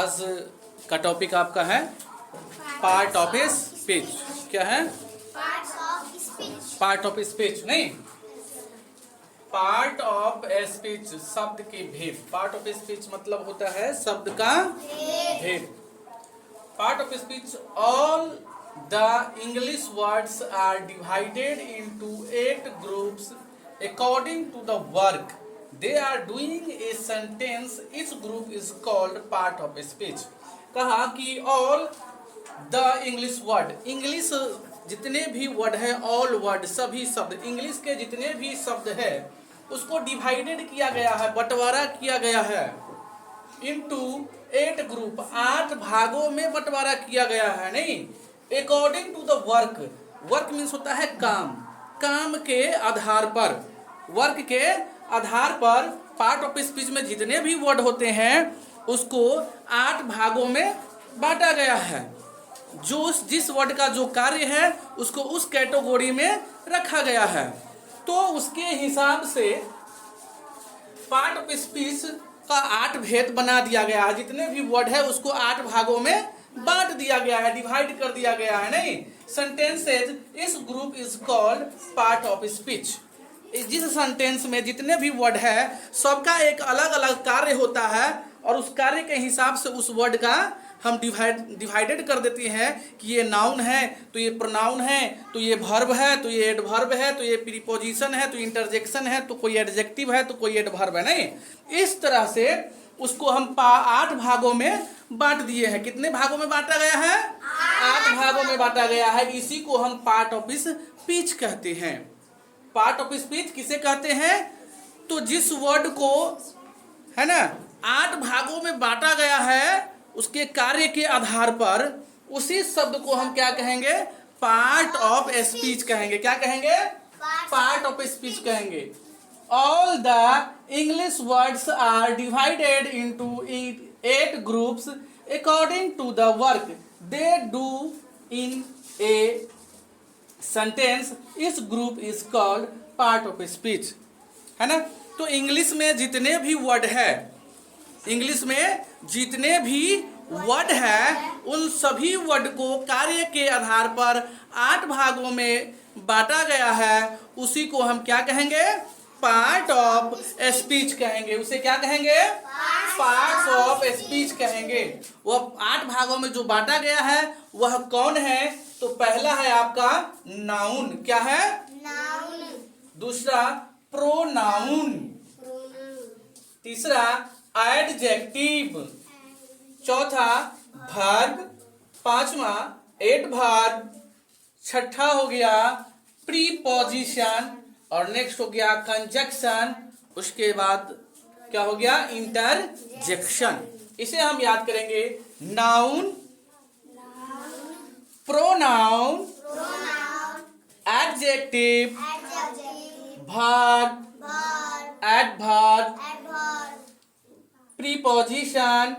आज का टॉपिक आपका है पार्ट ऑफ ए स्पीच। क्या है? पार्ट ऑफ स्पीच नहीं, पार्ट ऑफ ए स्पीच शब्द की भेद। पार्ट ऑफ स्पीच मतलब होता है शब्द का भेद। Part of speech, all the English words are divided into 8 groups according to the work they are doing a sentence. Each group is called part of speech. कहा कि all the English word, English जितने भी word है, all word सभी शब्द, English के जितने भी शब्द है उसको डिवाइडेड किया गया है, बंटवारा किया गया है इनटू 8 ग्रुप, 8 भागों में बंटवारा किया गया है। नहीं, according to the work, work means होता है काम, काम के आधार पर, वर्क के आधार पर पार्ट ऑफ स्पीच में जितने भी वर्ड होते हैं उसको 8 भागों में बांटा गया है। जो जिस वर्ड का जो कार्य है उसको उस कैटेगरी में रखा गया है। तो उसके हिसाब से पार्ट ऑफ स्पीच का 8 भेद बना दिया गया है। जितने भी वर्ड है उसको 8 भागों में बांट दिया गया है, डिवाइड कर दिया गया है। नहीं, सेंटेंसेज इस group is called part of speech. जिस सेंटेंस में जितने भी वर्ड है सबका एक अलग अलग कार्य होता है और उस कार्य के हिसाब से उस वर्ड का हम डिवाइडेड कर देते हैं कि ये नाउन है तो ये प्रोनाउन है, तो ये वर्ब है, तो ये एडवर्ब है, तो ये प्रीपोजिशन है, तो इंटरजेक्शन है, तो कोई एडजेक्टिव है, तो कोई एडवर्ब है। नहीं, इस तरह से उसको हम 8 भागों में बांट दिए हैं। कितने भागों में बांटा गया है? 8 भागों में बांटा गया है। इसी को हम पार्ट ऑफ स्पीच कहते हैं। पार्ट ऑफ स्पीच किसे कहते हैं? तो जिस वर्ड को है ना 8 भागों में बांटा गया है उसके कार्य के आधार पर उसी शब्द को हम क्या कहेंगे? पार्ट ऑफ स्पीच कहेंगे। क्या कहेंगे? पार्ट ऑफ स्पीच कहेंगे। All the English words are divided into 8 groups according to the work they do in a sentence. Each group is called part of speech. है ना? तो इंग्लिश में जितने भी वर्ड है, इंग्लिश में जितने भी वर्ड है उन सभी वर्ड को कार्य के आधार पर 8 भागों में बांटा गया है। उसी को हम क्या कहेंगे? पार्ट ऑफ स्पीच कहेंगे। उसे क्या कहेंगे? पार्ट ऑफ स्पीच कहेंगे। वह 8 भागों में जो बांटा गया है वह कौन है? तो पहला है आपका नाउन। क्या है? नाउन। दूसरा प्रोनाउन। तीसरा एडजेक्टिव। चौथा वर्ब। पांचवा एडवर्ब। छठा हो गया प्रीपोजिशन और नेक्स्ट हो गया कंजक्शन। उसके बाद क्या हो गया? इंटरजेक्शन। इसे हम याद करेंगे। Noun, pronoun, adjective, verb, adverb, preposition,